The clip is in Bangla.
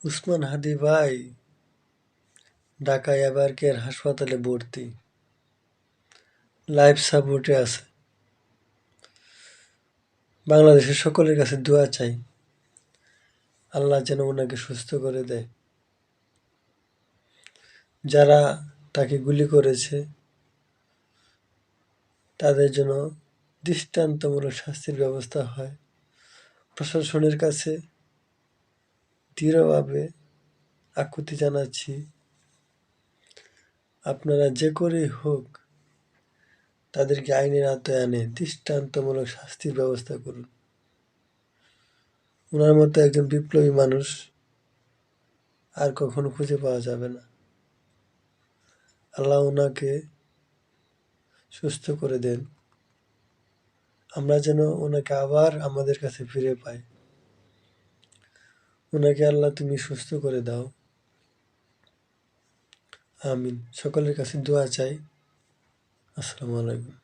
উসমান হাদি ভাই ঢাকা এবার কেয়ার হাসপাতালে ভর্তি, লাইফ সাপোর্টে আছে। বাংলাদেশের সকলের কাছে দোয়া চাই, আল্লাহ যেন ওনাকে সুস্থ করে দেয়। যারা তাকে গুলি করেছে তাদের জন্য দৃষ্টান্তমূলক শাস্তির ব্যবস্থা হয়। প্রশাসনের কাছে দৃঢ়ভাবে আকুতি জানাচ্ছি, আপনারা যে করেই হোক তাদেরকে আইনের আওতায় এনে দৃষ্টান্তমূলক শাস্তির ব্যবস্থা করুন। ওনার মতো একজন বিপ্লবী মানুষ আর কখনো খুঁজে পাওয়া যাবে না। আল্লাহ ওনাকে সুস্থ করে দেন, আমরা যেন ওনাকে আবার আমাদের কাছে ফিরে পাই। ওনাকে আল্লাহ তুমি সুস্থ করে দাও, আমিন। সকলের কাছে দোয়া চাই। আসসালামু আলাইকুম।